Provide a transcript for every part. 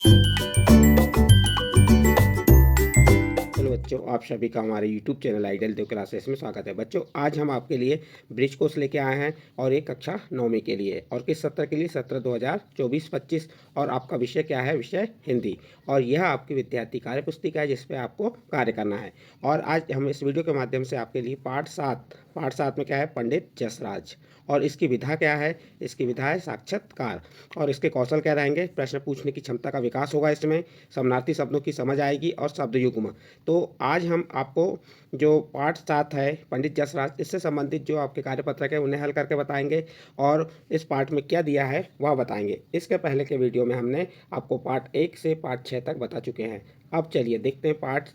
Hello बच्चों, आप सभी का हमारे यूट्यूब चैनल आइडियल देव क्लासेस में स्वागत है। बच्चों, आज हम आपके लिए ब्रिज कोर्स लेके आए हैं और एक कक्षा 9वीं के लिए। और किस सत्र के लिए? सत्र 2024-25। और आपका विषय क्या है? विषय हिंदी। और यह आपकी विद्यार्थी कार्य पुस्तिका है जिस पे आपको कार्य करना है। और आज हम इस वीडियो के माध्यम से आपके लिए पाठ 7 में क्या है? पंडित जसराज। और इसकी विधा क्या है? इसकी विधा है साक्षात्कार। और इसके कौशल क्या रहेंगे? प्रश्न पूछने की क्षमता का विकास होगा, इसमें समानार्थी शब्दों की समझ आएगी और शब्द युग्म। तो आज हम आपको जो पाठ 7 है पंडित जसराज, इससे संबंधित जो आपके कार्यपत्रक है उन्हें हल करके बताएंगे और इस पाठ में क्या दिया है वह बताएंगे। इसके पहले के वीडियो में हमने आपको पाठ 1 से पाठ 6 तक बता चुके हैं। अब चलिए देखते हैं पाठ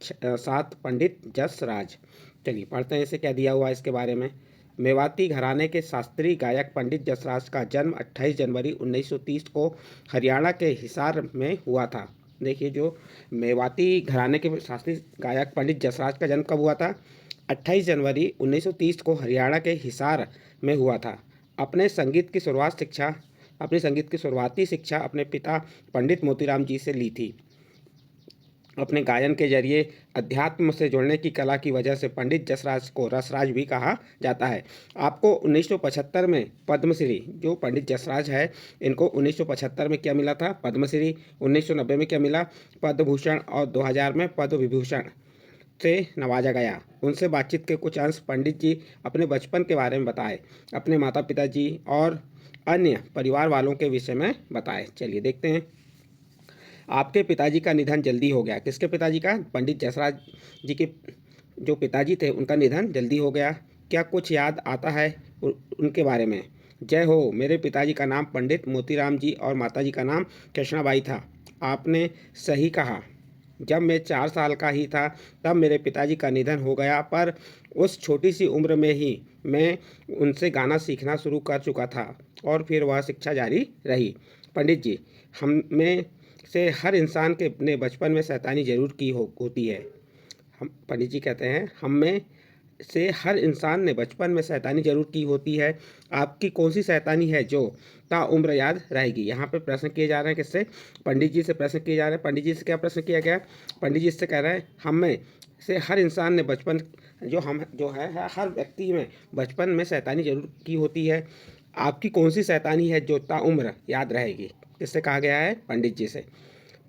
7 पंडित जसराज। चलिए पढ़ते हैं इसे क्या दिया हुआ है इसके बारे में। मेवाती घराने के शास्त्रीय गायक पंडित जसराज का जन्म 28 जनवरी 1930 को हरियाणा के हिसार में हुआ था। देखिए, जो मेवाती घराने के शास्त्रीय गायक पंडित जसराज का जन्म कब हुआ था? 28 जनवरी 1930 को हरियाणा के हिसार में हुआ था। अपनी संगीत की शुरुआती शिक्षा अपने पिता पंडित मोतीराम जी से ली थी। अपने गायन के जरिए अध्यात्म से जुड़ने की कला की वजह से पंडित जसराज को रसराज भी कहा जाता है। आपको 1975 में पद्मश्री, जो पंडित जसराज है इनको 1975 में क्या मिला था? पद्मश्री। 1990 में क्या मिला? पद्म भूषण। और 2000 में पद्म विभूषण से नवाजा गया। उनसे बातचीत के कुछ अंश पंडित जी अपने बचपन के बारे में बताए, अपने माता पिता जी और अन्य परिवार वालों के विषय में बताए। चलिए देखते हैं। आपके पिताजी का निधन जल्दी हो गया। किसके पिताजी का? पंडित जसराज जी के जो पिताजी थे उनका निधन जल्दी हो गया। क्या कुछ याद आता है उनके बारे में? जय हो, मेरे पिताजी का नाम पंडित मोतीराम जी और माताजी का नाम कृष्णाबाई था। आपने सही कहा। जब मैं 4 साल का ही था तब मेरे पिताजी का निधन हो गया, पर उस छोटी सी उम्र में ही मैं उनसे गाना सीखना शुरू कर चुका था और फिर वह शिक्षा जारी रही। पंडित जी, हम में से हर इंसान के अपने बचपन में शैतानी जरूर की होती है। हम पंडित जी कहते हैं, हम में से हर इंसान ने बचपन में शैतानी जरूर की होती है। आपकी कौन सी शैतानी है जो ताउम्र याद रहेगी? यहाँ पे प्रश्न किए जा रहे हैं। किससे? पंडित जी से प्रश्न किए जा रहे हैं। पंडित जी से क्या प्रश्न किया गया? पंडित जी से कह रहे हैं, हम में से हर इंसान ने बचपन जो है हर व्यक्ति में बचपन में शैतानी जरूर की होती है। आपकी कौन सी शैतानी है जो ताउम्र याद रहेगी? किससे कहा गया है? पंडित जी से।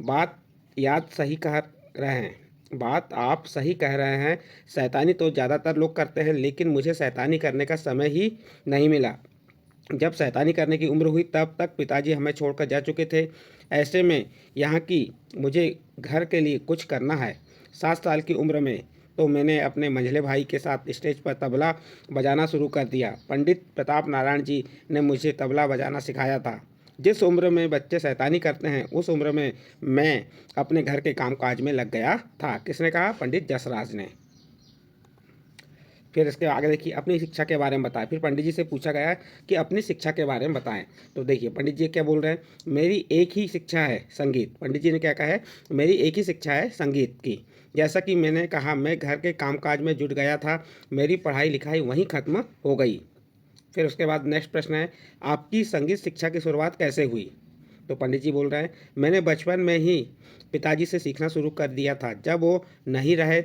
बात याद सही कह रहे हैं बात आप सही कह रहे हैं। शैतानी तो ज़्यादातर लोग करते हैं, लेकिन मुझे शैतानी करने का समय ही नहीं मिला। जब शैतानी करने की उम्र हुई तब तक पिताजी हमें छोड़कर जा चुके थे। ऐसे में यहाँ की मुझे घर के लिए कुछ करना है। 7 साल की उम्र में तो मैंने अपने मंझले भाई के साथ स्टेज पर तबला बजाना शुरू कर दिया। पंडित प्रताप नारायण जी ने मुझे तबला बजाना सिखाया था। जिस उम्र में बच्चे शैतानी करते हैं उस उम्र में मैं अपने घर के कामकाज में लग गया था। किसने कहा? पंडित जसराज ने। फिर इसके आगे देखिए, अपनी शिक्षा के बारे में बताएं। फिर पंडित जी से पूछा गया कि अपनी शिक्षा के बारे में बताएं। तो देखिए पंडित जी क्या बोल रहे हैं, मेरी एक ही शिक्षा है संगीत। पंडित जी ने क्या कहा है? मेरी एक ही शिक्षा है संगीत की। जैसा कि मैंने कहा, मैं घर के कामकाज में जुट गया था। मेरी पढ़ाई लिखाई वहीं ख़त्म हो गई। फिर उसके बाद नेक्स्ट प्रश्न है, आपकी संगीत शिक्षा की शुरुआत कैसे हुई? तो पंडित जी बोल रहे हैं, मैंने बचपन में ही पिताजी से सीखना शुरू कर दिया था। जब वो नहीं रहे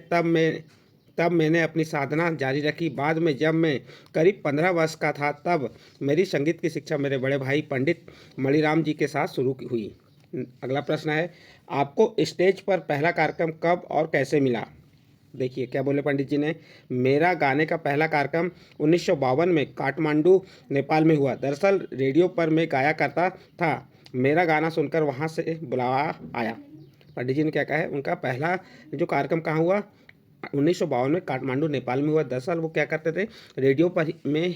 तब मैंने अपनी साधना जारी रखी। बाद में जब मैं करीब 15 वर्ष का था तब मेरी संगीत की शिक्षा मेरे बड़े भाई पंडित मणिराम जी के साथ शुरू हुई। अगला प्रश्न है, आपको स्टेज पर पहला कार्यक्रम कब और कैसे मिला? देखिए क्या बोले पंडित जी ने, मेरा गाने का पहला कार्यक्रम 1952 में काठमांडू नेपाल में हुआ। दरअसल रेडियो पर मैं गाया करता था। मेरा गाना सुनकर वहाँ से बुलावा आया। पंडित जी ने क्या कहा है? उनका पहला जो कार्यक्रम कहाँ हुआ? 1952 में काठमांडू नेपाल में हुआ। दरअसल वो क्या करते थे? रेडियो पर में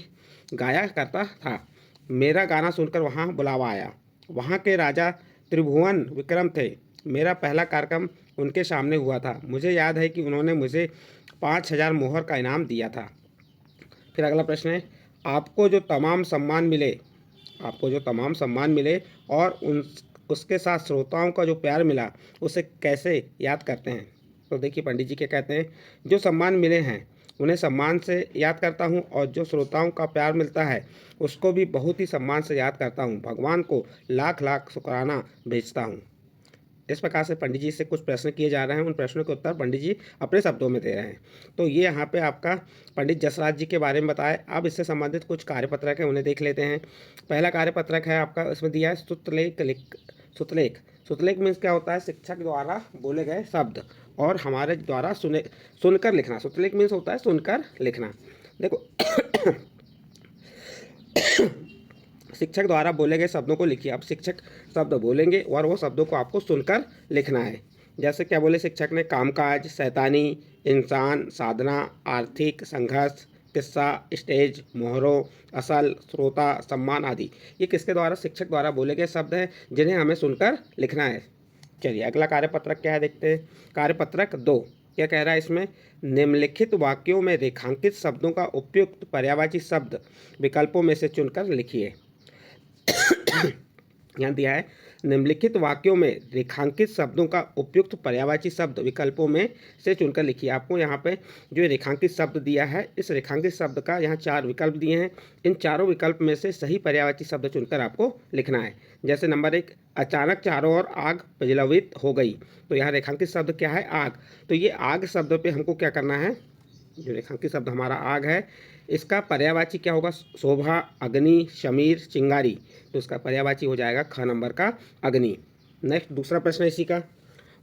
गाया करता था। मेरा गाना सुनकर वहाँ बुलावा आया। वहाँ के राजा त्रिभुवन विक्रम थे। मेरा पहला कार्यक्रम उनके सामने हुआ था। मुझे याद है कि उन्होंने मुझे 5000 मोहर का इनाम दिया था। फिर अगला प्रश्न है, आपको जो तमाम सम्मान मिले और उसके साथ श्रोताओं का जो प्यार मिला उसे कैसे याद करते हैं? तो देखिए पंडित जी क्या कहते हैं, जो सम्मान मिले हैं उन्हें सम्मान से याद करता हूँ और जो श्रोताओं का प्यार मिलता है उसको भी बहुत ही सम्मान से याद करता हूँ। भगवान को लाख लाख शुक्राना भेजता हूँ। इस प्रकार से पंडित जी से कुछ प्रश्न किए जा रहे हैं, उन प्रश्नों के उत्तर पंडित जी अपने शब्दों में दे रहे हैं। तो ये यहाँ पे आपका पंडित जसराज जी के बारे में बताया। अब इससे संबंधित कुछ कार्यपत्रक है, उन्हें देख लेते हैं। पहला कार्यपत्रक है आपका, इसमें दिया है सुतलेख। सुतलेख मीन्स क्या होता है? शिक्षक द्वारा बोले गए शब्द और हमारे द्वारा सुनकर लिखना। सुतलेख मीन्स होता है सुनकर लिखना। देखो शिक्षक द्वारा बोले गए शब्दों को लिखिए। अब शिक्षक शब्द बोलेंगे और वो शब्दों को आपको सुनकर लिखना है। जैसे क्या बोले शिक्षक ने? कामकाज, शैतानी, इंसान, साधना, आर्थिक, संघर्ष, किस्सा, स्टेज, मोहरों, असल, श्रोता, सम्मान आदि। ये किसके द्वारा? शिक्षक द्वारा बोले गए शब्द हैं जिन्हें हमें सुनकर लिखना है। चलिए अगला कार्यपत्रक क्या है देखते हैं। कार्यपत्रक 2 क्या कह रहा है इसमें? निम्नलिखित वाक्यों में रेखांकित शब्दों का उपयुक्त पर्यायवाची शब्द विकल्पों में से चुनकर लिखिए। यहाँ दिया है निम्नलिखित वाक्यों में रेखांकित शब्दों का उपयुक्त पर्यायवाची शब्द विकल्पों में से चुनकर लिखिए। आपको यहाँ पे जो रेखांकित शब्द दिया है, इस रेखांकित शब्द का यहाँ 4 विकल्प दिए हैं। इन चारों विकल्प में से सही पर्यायवाची शब्द चुनकर आपको लिखना है। जैसे नंबर 1, अचानक चारों ओर आग प्रज्वलित हो गई। तो यहाँ रेखांकित शब्द क्या है? आग। तो ये आग शब्द पे हमको क्या करना है? जो रेखांकित शब्द हमारा आग है, इसका पर्यायवाची क्या होगा? शोभा, अग्नि, शमीर, चिंगारी। तो इसका पर्यायवाची हो जाएगा ख नंबर का अग्नि। नेक्स्ट दूसरा प्रश्न इसी का,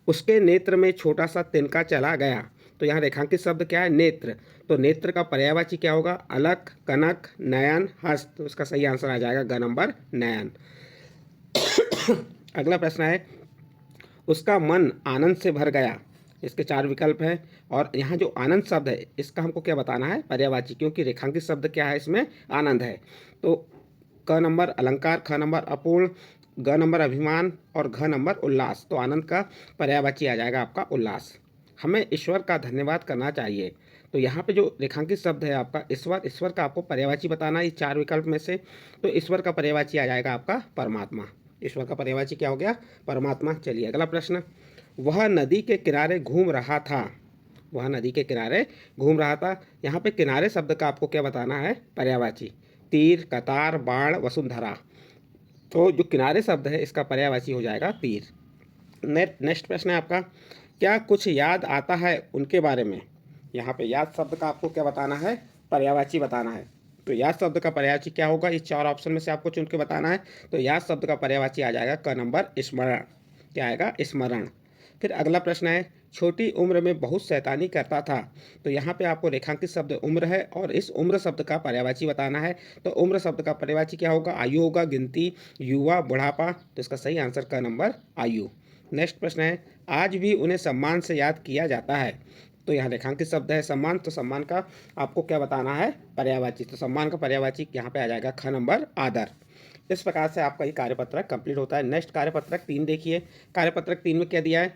उसके नेत्र में छोटा सा तिनका चला गया। तो यहाँ रेखांकित शब्द क्या है? नेत्र। तो नेत्र का पर्यायवाची क्या होगा? अलख, कनक, नयन, हस्त। तो इसका सही आंसर आ जाएगा ग नंबर नयन। अगला प्रश्न है, उसका मन आनंद से भर गया। इसके 4 विकल्प हैं और यहाँ जो आनंद शब्द है इसका हमको क्या बताना है? पर्यायवाची, क्योंकि रेखांकित शब्द क्या है इसमें? आनंद है। तो क नंबर अलंकार, ख नंबर अपूर्ण, ग नंबर अभिमान और घ नंबर उल्लास। तो आनंद का पर्यायवाची आ जाएगा आपका उल्लास। हमें ईश्वर का धन्यवाद करना चाहिए। तो यहाँ पे जो रेखांकित शब्द है आपका ईश्वर, ईश्वर का आपको पर्यायवाची बताना है। ये 4 विकल्प में से तो ईश्वर का पर्यायवाची आ जाएगा आपका परमात्मा। ईश्वर का पर्यायवाची क्या हो गया? परमात्मा। चलिए अगला प्रश्न, वह नदी के किनारे घूम रहा था। वह नदी के किनारे घूम रहा था। यहाँ पे किनारे शब्द का आपको क्या बताना है? पर्यायवाची। तीर, कतार, बाण, वसुंधरा। तो जो किनारे शब्द है इसका पर्यायवाची हो जाएगा तीर। नेक्स्ट प्रश्न है आपका, क्या कुछ याद आता है उनके बारे में। यहाँ पे याद शब्द का आपको क्या बताना है? पर्यायवाची बताना है। तो याद शब्द का पर्यायवाची क्या होगा? इस 4 ऑप्शन में से आपको चुन के बताना है। तो याद शब्द का पर्यायवाची आ जाएगा क नंबर स्मरण। क्या आएगा? स्मरण। फिर अगला प्रश्न है, छोटी उम्र में बहुत शैतानी करता था। तो यहाँ पे आपको रेखांकित शब्द उम्र है और इस उम्र शब्द का पर्यायवाची बताना है। तो उम्र शब्द का पर्यायवाची क्या होगा? आयु होगा, गिनती, युवा, बुढ़ापा। तो इसका सही आंसर का नंबर आयु। नेक्स्ट प्रश्न है, आज भी उन्हें सम्मान से याद किया जाता है। तो यहाँ रेखांकित शब्द है सम्मान। तो सम्मान का आपको क्या बताना है? पर्यायवाची। तो सम्मान का पर्यायवाची यहाँ पे आ जाएगा ख नंबर आदर। इस प्रकार से आपका ये कार्यपत्रक कंप्लीट होता है। नेक्स्ट कार्यपत्रक 3 देखिए। कार्यपत्रक 3 में क्या दिया है?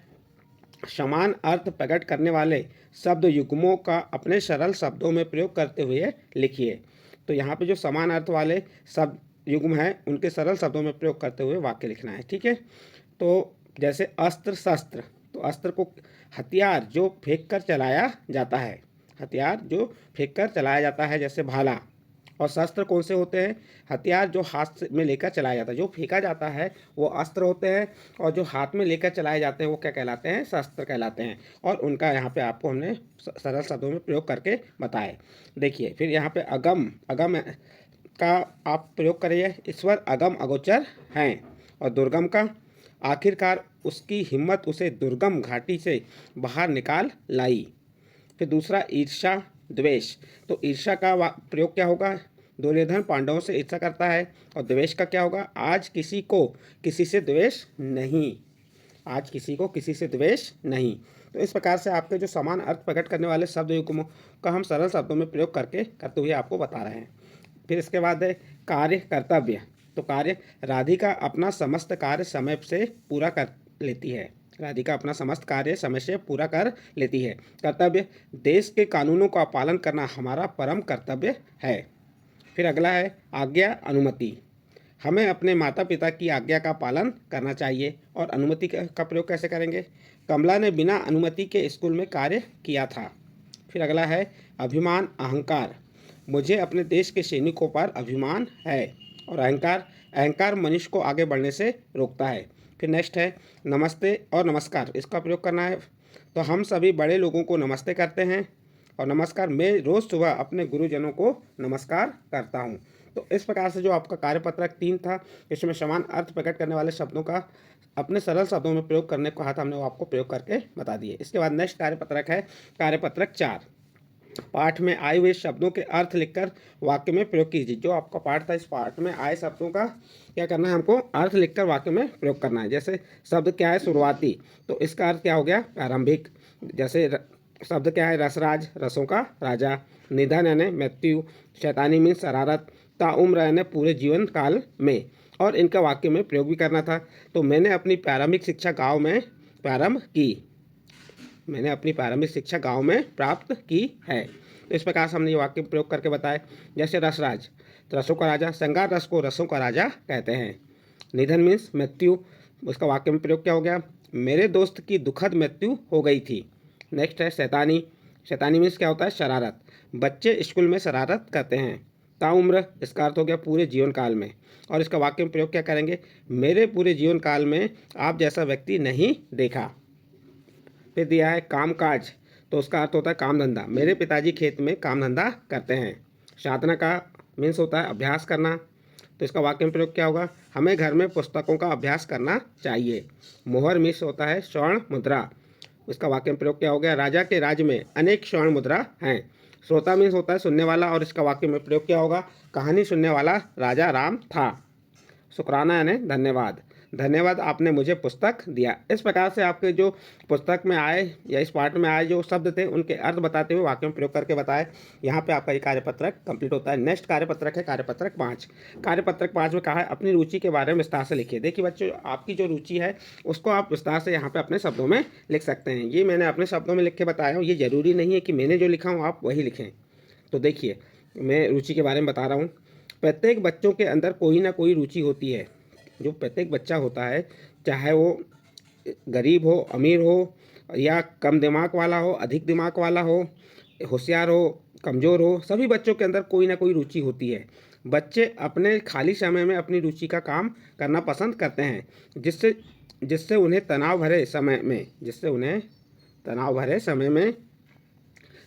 समान अर्थ प्रकट करने वाले शब्द युग्मों का अपने सरल शब्दों में प्रयोग करते हुए लिखिए। तो यहाँ पे जो समान अर्थ वाले शब्द युग्म हैं उनके सरल शब्दों में प्रयोग करते हुए वाक्य लिखना है। ठीक है। तो जैसे अस्त्र, शस्त्र। तो अस्त्र को हथियार जो फेंक कर चलाया जाता है। हथियार जो फेंक कर चलाया जाता है, जैसे भाला। और शस्त्र कौन से होते हैं? हथियार जो हाथ में लेकर चलाया जाता है। जो फेंका जाता है वो अस्त्र होते हैं और जो हाथ में लेकर चलाए जाते हैं वो क्या कहलाते हैं? शस्त्र कहलाते हैं। और उनका यहाँ पे आपको हमने सरल शब्दों में प्रयोग करके बताए। देखिए फिर यहाँ पे अगम, अगम का आप प्रयोग करिए। ईश्वर अगम अगोचर हैं। और दुर्गम का, आखिरकार उसकी हिम्मत उसे दुर्गम घाटी से बाहर निकाल लाई। फिर दूसरा ईर्ष्या, द्वेष। तो ईर्ष्या का प्रयोग क्या होगा? दुर्योधन पांडवों से ईर्ष्या करता है। और द्वेष का क्या होगा? आज किसी को किसी से द्वेष नहीं। आज किसी को किसी से द्वेष नहीं। तो इस प्रकार से आपके जो समान अर्थ प्रकट करने वाले शब्द युग्मों का हम सरल शब्दों में प्रयोग करते हुए आपको बता रहे हैं। फिर इसके बाद है कार्य, कर्तव्य। तो कार्य, राधिका अपना समस्त कार्य समय से पूरा कर लेती है। राधिका अपना समस्त कार्य समय से पूरा कर लेती है। कर्तव्य, देश के कानूनों का पालन करना हमारा परम कर्तव्य है। फिर अगला है आज्ञा, अनुमति। हमें अपने माता पिता की आज्ञा का पालन करना चाहिए। और अनुमति का प्रयोग कैसे करेंगे? कमला ने बिना अनुमति के स्कूल में कार्य किया था। फिर अगला है अभिमान, अहंकार। मुझे अपने देश के सैनिकों पर अभिमान है। और अहंकार, अहंकार मनुष्य को आगे बढ़ने से रोकता है। फिर नेक्स्ट है नमस्ते और नमस्कार, इसका प्रयोग करना है। तो हम सभी बड़े लोगों को नमस्ते करते हैं और नमस्कार, मैं रोज़ सुबह अपने गुरुजनों को नमस्कार करता हूँ। तो इस प्रकार से जो आपका कार्यपत्रक 3 था, इसमें समान अर्थ प्रकट करने वाले शब्दों का अपने सरल शब्दों में प्रयोग करने को कहा था, हमने वो आपको प्रयोग करके बता दिए। इसके बाद नेक्स्ट कार्यपत्रक है कार्यपत्रक 4। पाठ में आए हुए शब्दों के अर्थ लिखकर वाक्य में प्रयोग कीजिए। जो आपका पाठ था, इस पाठ में आए शब्दों का क्या करना है, हमको अर्थ लिखकर वाक्य में प्रयोग करना है। जैसे शब्द क्या है शुरुआती, तो इसका अर्थ क्या हो गया प्रारंभिक। जैसे शब्द क्या है रसराज, रसों का राजा। निधन यानी मृत्यु। शैतानी मीन्स शरारत। ताउम्र यानी पूरे जीवन काल में। और इनका वाक्य में प्रयोग भी करना था। तो मैंने अपनी प्रारंभिक शिक्षा गाँव में प्रारंभ की। मैंने अपनी प्रारंभिक शिक्षा गांव में प्राप्त की है। तो इस प्रकार से हमने ये वाक्य प्रयोग करके बताए। जैसे रसराज, रसों का राजा। श्रृंगार रस को रसों का राजा कहते हैं। निधन मीन्स मृत्यु, उसका वाक्य में प्रयोग क्या हो गया, मेरे दोस्त की दुखद मृत्यु हो गई थी। नेक्स्ट है शैतानी। शैतानी मीन्स क्या होता है शरारत। बच्चे स्कूल में शरारत करते हैं। ताउम्र, इसका अर्थ हो गया पूरे जीवन काल में। और इसका वाक्य में प्रयोग क्या करेंगे, मेरे पूरे जीवन काल में आप जैसा व्यक्ति नहीं देखा। फिर दिया है कामकाज, तो उसका अर्थ होता है काम धंधा। मेरे पिताजी खेत में काम धंधा करते हैं। साधना का मीन्स होता है अभ्यास करना। तो इसका वाक्य में प्रयोग क्या होगा, हमें घर में पुस्तकों का अभ्यास करना चाहिए। मोहर मीन्स होता है स्वर्ण मुद्रा। इसका वाक्य में प्रयोग क्या हो गया, राजा के राज्य में अनेक स्वर्ण मुद्रा हैं। श्रोता मीन्स होता है सुनने वाला। और इसका वाक्य में प्रयोग क्या होगा, कहानी सुनने वाला राजा राम था। शुक्राना यानी धन्यवाद। धन्यवाद आपने मुझे पुस्तक दिया। इस प्रकार से आपके जो पुस्तक में आए या इस पाठ में आए जो शब्द थे उनके अर्थ बताते हुए वाक्य में प्रयोग करके बताए। यहाँ पे आपका ये कार्यपत्रक कंप्लीट होता है। नेक्स्ट कार्यपत्रक है कार्यपत्रक 5। कार्यपत्रक 5 में कहा है अपनी रुचि के बारे में विस्तार से लिखिए। देखिए बच्चों, आपकी जो रुचि है उसको आप विस्तार से यहाँ पे अपने शब्दों में लिख सकते हैं। ये मैंने अपने शब्दों में लिख के बताया हूँ। ये जरूरी नहीं है कि मैंने जो लिखा हूँ आप वही लिखें। तो देखिए मैं रुचि के बारे में बता रहा हूँ। प्रत्येक बच्चों के अंदर कोई ना कोई रुचि होती है। जो प्रत्येक बच्चा होता है, चाहे वो गरीब हो, अमीर हो, या कम दिमाग वाला हो, अधिक दिमाग वाला हो, होशियार हो, कमज़ोर हो, सभी बच्चों के अंदर कोई ना कोई रुचि होती है। बच्चे अपने खाली समय में अपनी रुचि का काम करना पसंद करते हैं, जिससे उन्हें तनाव भरे समय में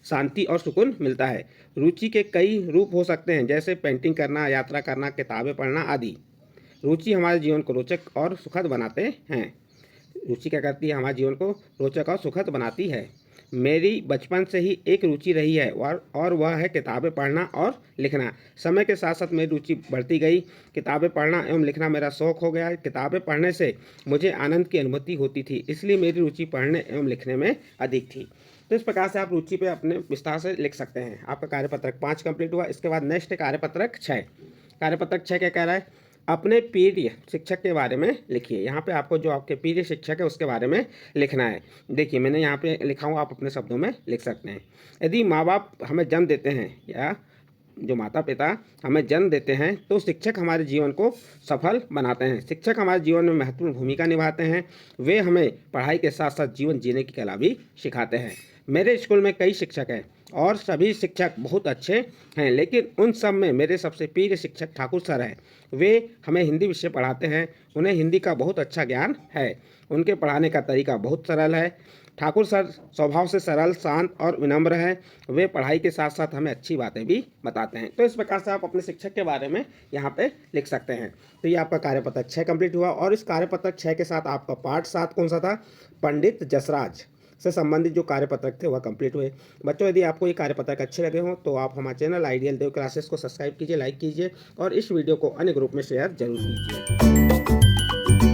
शांति और सुकून मिलता है। रुचि के कई रूप हो सकते हैं, जैसे पेंटिंग करना, यात्रा करना, किताबें पढ़ना आदि। रुचि हमारे जीवन को रोचक और सुखद बनाते हैं। रुचि क्या करती है, हमारे जीवन को रोचक और सुखद बनाती है। मेरी बचपन से ही एक रुचि रही है और वह है किताबें पढ़ना और लिखना। समय के साथ साथ मेरी रुचि बढ़ती गई। किताबें पढ़ना एवं लिखना मेरा शौक हो गया। किताबें पढ़ने से मुझे आनंद की अनुभूति होती थी, इसलिए मेरी रुचि पढ़ने एवं लिखने में अधिक थी। तो इस प्रकार से आप रुचि पे अपने विस्तार से लिख सकते हैं। आपका कार्यपत्रक 5 कंप्लीट हुआ। इसके बाद नेक्स्ट कार्यपत्रक 6। कार्यपत्रक 6 क्या कह रहा है, अपने प्रिय शिक्षक के बारे में लिखिए। यहाँ पे आपको जो आपके प्रिय शिक्षक है उसके बारे में लिखना है। देखिए मैंने यहाँ पे लिखा हूँ, आप अपने शब्दों में लिख सकते हैं। यदि माँ बाप हमें जन्म देते हैं या जो माता पिता हमें जन्म देते हैं तो शिक्षक हमारे जीवन को सफल बनाते हैं। शिक्षक हमारे जीवन में महत्वपूर्ण भूमिका निभाते हैं। वे हमें पढ़ाई के साथ साथ जीवन जीने की कला भी सिखाते हैं। मेरे स्कूल में कई शिक्षक हैं और सभी शिक्षक बहुत अच्छे हैं, लेकिन उन सब में मेरे सबसे प्रिय शिक्षक ठाकुर सर हैं। वे हमें हिंदी विषय पढ़ाते हैं। उन्हें हिंदी का बहुत अच्छा ज्ञान है। उनके पढ़ाने का तरीका बहुत सरल है। ठाकुर सर स्वभाव से सरल, शांत और विनम्र हैं। वे पढ़ाई के साथ साथ हमें अच्छी बातें भी बताते हैं। तो इस प्रकार से आप अपने शिक्षक के बारे में यहाँ पे लिख सकते हैं। तो ये आपका कार्यपत्रक 6 कंप्लीट हुआ। और इस कार्यपत्रक 6 के साथ आपका पार्ट 7 कौन सा था, पंडित जसराज से संबंधित जो कार्यपत्रक थे वह कंप्लीट हुए। बच्चों यदि आपको ये कार्यपत्रक अच्छे लगे हों तो आप हमारे चैनल आइडियल देव क्लासेस को सब्सक्राइब कीजिए, लाइक कीजिए और इस वीडियो को अन्य ग्रुप में शेयर जरूर कीजिए।